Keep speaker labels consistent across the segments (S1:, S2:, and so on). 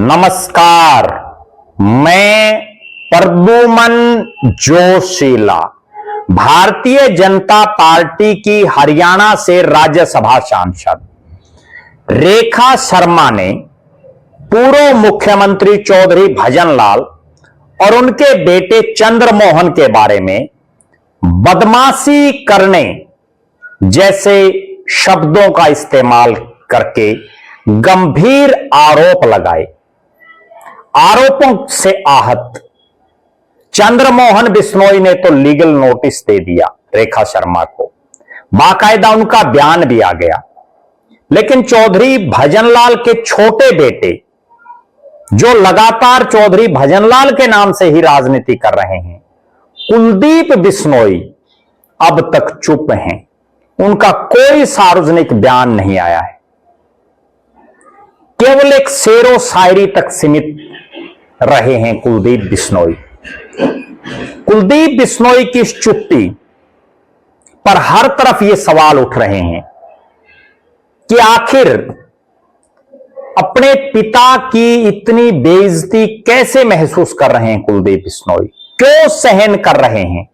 S1: नमस्कार, मैं प्रद्युमन जोशीला भारतीय जनता पार्टी की हरियाणा से राज्यसभा सांसद रेखा शर्मा ने पूर्व मुख्यमंत्री चौधरी भजनलाल और उनके बेटे चंद्रमोहन के बारे में बदमाशी करने जैसे शब्दों का इस्तेमाल करके गंभीर आरोप लगाए। आरोपों से आहत चंद्रमोहन बिश्नोई ने तो लीगल नोटिस दे दिया रेखा शर्मा को, बाकायदा उनका बयान भी आ गया। लेकिन चौधरी भजनलाल के छोटे बेटे, जो लगातार चौधरी भजनलाल के नाम से ही राजनीति कर रहे हैं, कुलदीप बिश्नोई अब तक चुप हैं। उनका कोई सार्वजनिक बयान नहीं आया है, केवल एक शेरो शायरी तक सीमित रहे हैं कुलदीप बिश्नोई। कुलदीप बिश्नोई की इस चुप्पी पर हर तरफ ये सवाल उठ रहे हैं कि आखिर अपने पिता की इतनी बेइज्जती कैसे महसूस कर रहे हैं कुलदीप बिश्नोई, क्यों सहन कर रहे हैं।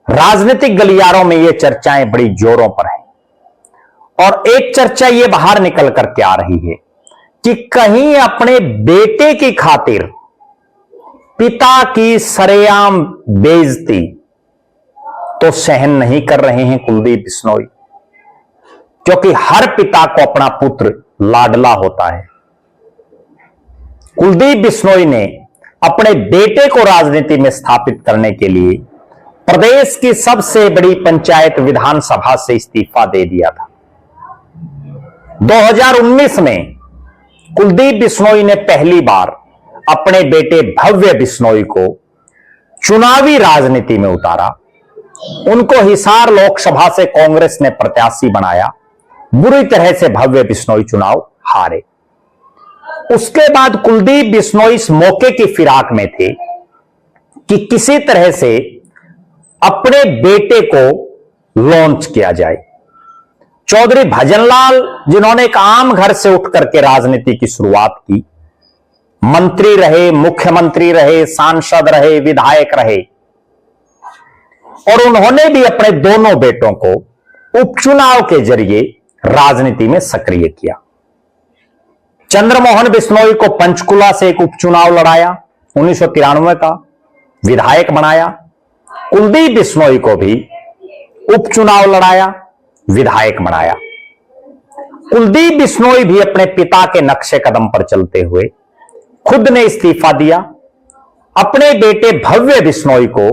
S1: राजनीतिक गलियारों में ये चर्चाएं बड़ी जोरों पर हैं और एक चर्चा ये बाहर निकल करके आ रही है कि कहीं अपने बेटे की खातिर पिता की सरेआम बेइज्जती तो सहन नहीं कर रहे हैं कुलदीप बिश्नोई, क्योंकि हर पिता को अपना पुत्र लाडला होता है। कुलदीप बिश्नोई ने अपने बेटे को राजनीति में स्थापित करने के लिए प्रदेश की सबसे बड़ी पंचायत विधानसभा से इस्तीफा दे दिया था। 2019 में कुलदीप बिश्नोई ने पहली बार अपने बेटे भव्य बिश्नोई को चुनावी राजनीति में उतारा। उनको हिसार लोकसभा से कांग्रेस ने प्रत्याशी बनाया। बुरी तरह से भव्य बिश्नोई चुनाव हारे। उसके बाद कुलदीप बिश्नोई इस मौके की फिराक में थे कि किसी तरह से अपने बेटे को लॉन्च किया जाए। चौधरी भजनलाल, जिन्होंने एक आम घर से उठ करके राजनीति की शुरुआत की, मंत्री रहे, मुख्यमंत्री रहे, सांसद रहे, विधायक रहे, और उन्होंने भी अपने दोनों बेटों को उपचुनाव के जरिए राजनीति में सक्रिय किया। चंद्रमोहन बिश्नोई को पंचकुला से एक उपचुनाव लड़ाया, 1993 का, विधायक बनाया। कुलदीप बिश्नोई को भी उपचुनाव लड़ाया, विधायक बनाया। कुलदीप बिश्नोई भी अपने पिता के नक्शे कदम पर चलते हुए खुद ने इस्तीफा दिया। अपने बेटे भव्य बिश्नोई को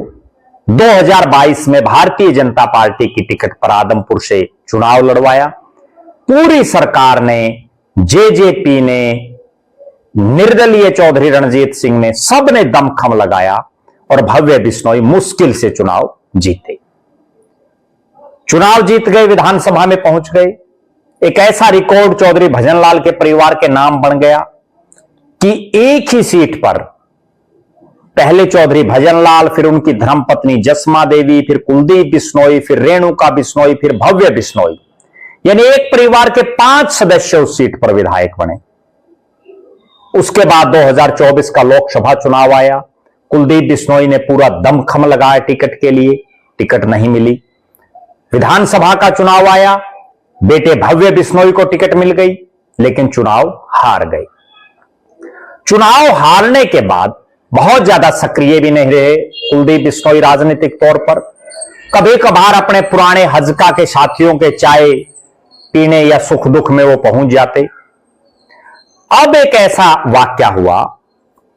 S1: 2022 में भारतीय जनता पार्टी की टिकट पर आदमपुर से चुनाव लड़वाया। पूरी सरकार ने, जेजेपी ने, निर्दलीय चौधरी रणजीत सिंह ने, सब ने दमखम लगाया और भव्य बिश्नोई मुश्किल से चुनाव जीते। चुनाव जीत गए, विधानसभा में पहुंच गए। एक ऐसा रिकॉर्ड चौधरी भजनलाल के परिवार के नाम बन गया कि एक ही सीट पर पहले चौधरी भजनलाल, फिर उनकी धर्मपत्नी जसमा देवी, फिर कुलदीप बिश्नोई, फिर रेणुका बिश्नोई, फिर भव्य बिश्नोई, यानी एक परिवार के 5 सदस्य उस सीट पर विधायक बने। उसके बाद 2024 का लोकसभा चुनाव आया। कुलदीप बिश्नोई ने पूरा दमखम लगाया टिकट के लिए, टिकट नहीं मिली। विधानसभा का चुनाव आया, बेटे भव्य बिश्नोई को टिकट मिल गई, लेकिन चुनाव हार गए। चुनाव हारने के बाद बहुत ज्यादा सक्रिय भी नहीं रहे कुलदीप बिश्नोई राजनीतिक तौर पर। कभी कभार अपने पुराने हजका के साथियों के चाय पीने या सुख दुख में वो पहुंच जाते। अब एक ऐसा वाकया हुआ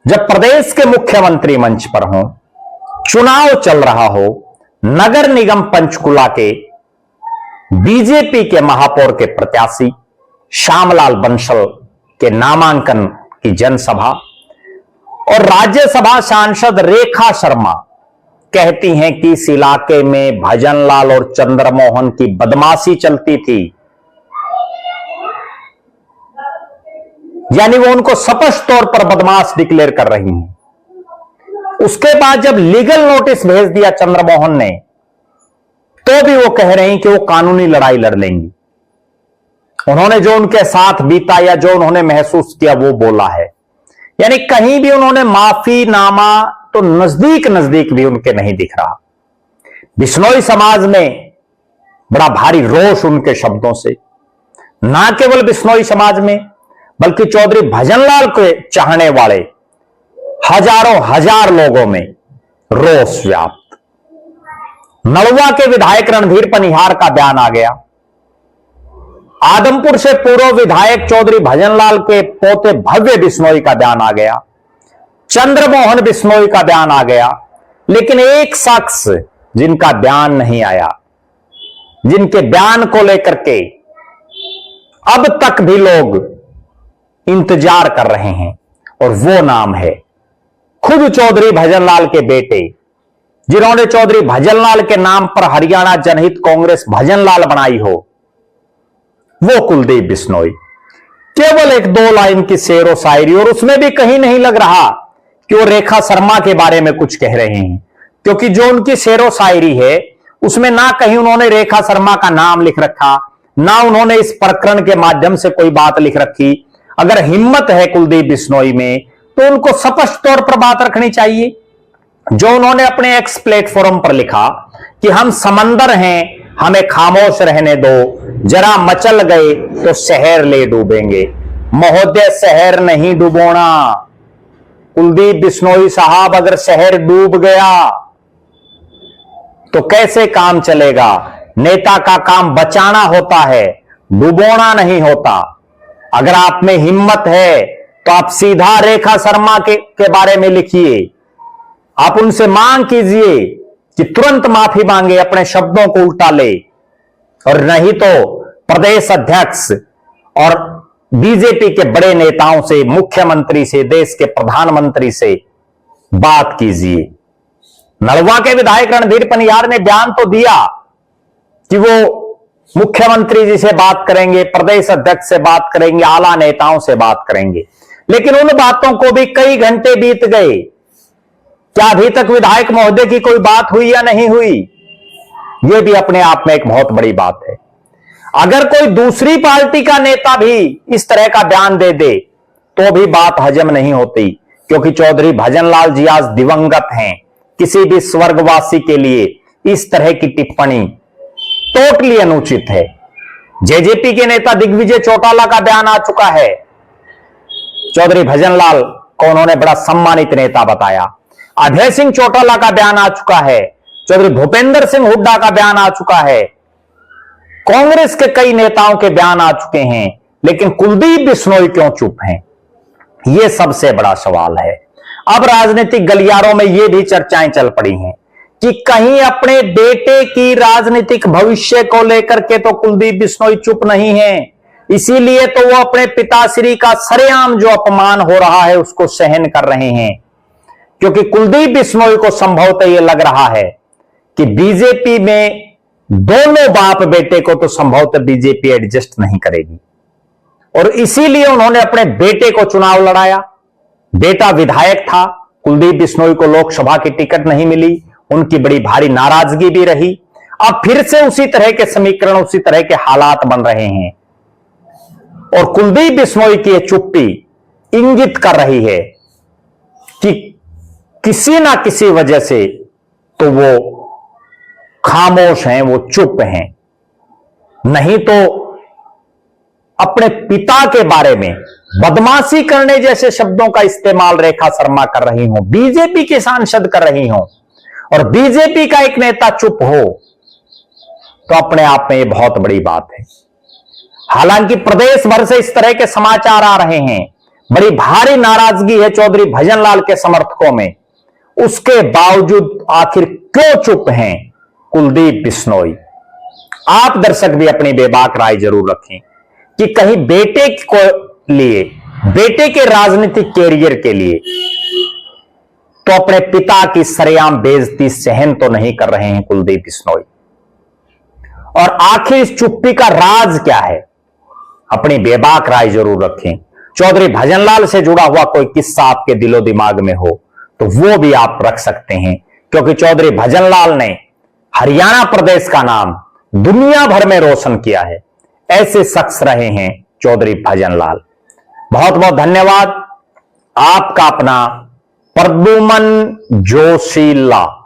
S1: जब प्रदेश के मुख्यमंत्री मंच पर हों, चुनाव चल रहा हो, नगर निगम पंचकुला के बीजेपी के महापौर के प्रत्याशी श्यामलाल बंसल के नामांकन की जनसभा, और राज्यसभा सांसद रेखा शर्मा कहती हैं कि इस इलाके में भजनलाल और चंद्रमोहन की बदमाशी चलती थी। यानी वो उनको स्पष्ट तौर पर बदमाश डिक्लेयर कर रही हैं। उसके बाद जब लीगल नोटिस भेज दिया चंद्रमोहन ने, तो भी वो कह रही हैं कि वो कानूनी लड़ाई लड़ लेंगी। उन्होंने जो उनके साथ बीता या जो उन्होंने महसूस किया वो बोला है। यानी कहीं भी उन्होंने माफीनामा तो नजदीक नजदीक भी उनके नहीं दिख रहा। बिश्नोई समाज में बड़ा भारी रोष उनके शब्दों से, ना केवल बिश्नोई समाज में बल्कि चौधरी भजनलाल के चाहने वाले हजारों हजार लोगों में रोष व्याप्त। नलवा के विधायक रणधीर पनिहार का बयान आ गया। आदमपुर से पूर्व विधायक चौधरी भजनलाल के पोते भव्य बिश्नोई का बयान आ गया। चंद्रमोहन बिश्नोई का बयान आ गया। लेकिन एक शख्स जिनका बयान नहीं आया, जिनके बयान को लेकर के अब तक भी लोग इंतजार कर रहे हैं, और वो नाम है खुद चौधरी भजनलाल के बेटे, जिन्होंने चौधरी भजनलाल के नाम पर हरियाणा जनहित कांग्रेस भजनलाल बनाई हो, वो कुलदीप बिश्नोई। केवल एक दो लाइन की शेर व शायरी, और उसमें भी कहीं नहीं लग रहा कि वो रेखा शर्मा के बारे में कुछ कह रहे हैं, क्योंकि जो उनकी शेर व शायरी है उसमें ना कहीं उन्होंने रेखा शर्मा का नाम लिख रखा, ना उन्होंने इस प्रकरण के माध्यम से कोई बात लिख रखी। अगर हिम्मत है कुलदीप बिश्नोई में तो उनको स्पष्ट तौर पर बात रखनी चाहिए। जो उन्होंने अपने एक्स प्लेटफॉर्म पर लिखा कि हम समंदर हैं, हमें खामोश रहने दो, जरा मचल गए तो शहर ले डूबेंगे। महोदय, शहर नहीं डूबोना। कुलदीप बिश्नोई साहब, अगर शहर डूब गया तो कैसे काम चलेगा? नेता का काम बचाना होता है, डुबोना नहीं होता। अगर आप में हिम्मत है तो आप सीधा रेखा शर्मा के बारे में लिखिए। आप उनसे मांग कीजिए कि तुरंत माफी मांगे, अपने शब्दों को उल्टा ले, और नहीं तो प्रदेश अध्यक्ष और बीजेपी के बड़े नेताओं से, मुख्यमंत्री से, देश के प्रधानमंत्री से बात कीजिए। नलवा के विधायक रणधीर पनिहार ने बयान तो दिया कि वो मुख्यमंत्री जी से बात करेंगे, प्रदेश अध्यक्ष से बात करेंगे, आला नेताओं से बात करेंगे, लेकिन उन बातों को भी कई घंटे बीत गए। क्या अभी तक विधायक महोदय की कोई बात हुई या नहीं हुई? यह भी अपने आप में एक बहुत बड़ी बात है। अगर कोई दूसरी पार्टी का नेता भी इस तरह का बयान दे दे तो भी बात हजम नहीं होती, क्योंकि चौधरी भजनलाल जी आज दिवंगत हैं। किसी भी स्वर्गवासी के लिए इस तरह की टिप्पणी टोटली अनुचित है। जेजेपी के नेता दिग्विजय चौटाला का बयान आ चुका है। चौधरी भजनलाल को उन्होंने बड़ा सम्मानित नेता बताया। अभय सिंह चौटाला का बयान आ चुका है। चौधरी भूपेंद्र सिंह हुड्डा का बयान आ चुका है। कांग्रेस के कई नेताओं के बयान आ चुके हैं, लेकिन कुलदीप बिश्नोई क्यों चुप हैं? यह सबसे बड़ा सवाल है। अब राजनीतिक गलियारों में यह भी चर्चाएं चल पड़ी हैं कि कहीं अपने बेटे की राजनीतिक भविष्य को लेकर के तो कुलदीप बिश्नोई चुप नहीं है, इसीलिए तो वो अपने पिताश्री का सरेआम जो अपमान हो रहा है उसको सहन कर रहे हैं। क्योंकि कुलदीप बिश्नोई को संभवतः यह लग रहा है कि बीजेपी में दोनों बाप बेटे को तो संभवतः बीजेपी एडजस्ट नहीं करेगी, और इसीलिए उन्होंने अपने बेटे को चुनाव लड़ाया। बेटा विधायक था, कुलदीप बिश्नोई को लोकसभा की टिकट नहीं मिली, उनकी बड़ी भारी नाराजगी भी रही। अब फिर से उसी तरह के समीकरण, उसी तरह के हालात बन रहे हैं, और कुलदीप बिश्नोई की यह चुप्पी इंगित कर रही है कि किसी ना किसी वजह से तो वो खामोश हैं, वो चुप हैं। नहीं तो अपने पिता के बारे में बदमाशी करने जैसे शब्दों का इस्तेमाल रेखा शर्मा कर रही हो, बीजेपी के सांसद कर रही हो, और बीजेपी का एक नेता चुप हो, तो अपने आप में यह बहुत बड़ी बात है। हालांकि प्रदेश भर से इस तरह के समाचार आ रहे हैं, बड़ी भारी नाराजगी है चौधरी भजनलाल के समर्थकों में, उसके बावजूद आखिर क्यों चुप हैं कुलदीप बिश्नोई? आप दर्शक भी अपनी बेबाक राय जरूर रखें कि कहीं बेटे को लिए, बेटे के राजनीतिक कैरियर के लिए तो अपने पिता की सरेआम बेइज्जती सहन तो नहीं कर रहे हैं कुलदीप बिश्नोई। और आखिर इस चुप्पी का राज क्या है? अपनी बेबाक राय जरूर रखें। चौधरी भजनलाल से जुड़ा हुआ कोई किस्सा आपके दिलो दिमाग में हो तो वो भी आप रख सकते हैं, क्योंकि चौधरी भजनलाल ने हरियाणा प्रदेश का नाम दुनिया भर में रोशन किया है। ऐसे शख्स रहे हैं चौधरी भजनलाल। बहुत बहुत धन्यवाद। आपका अपना प्रद्युमन जोशीला।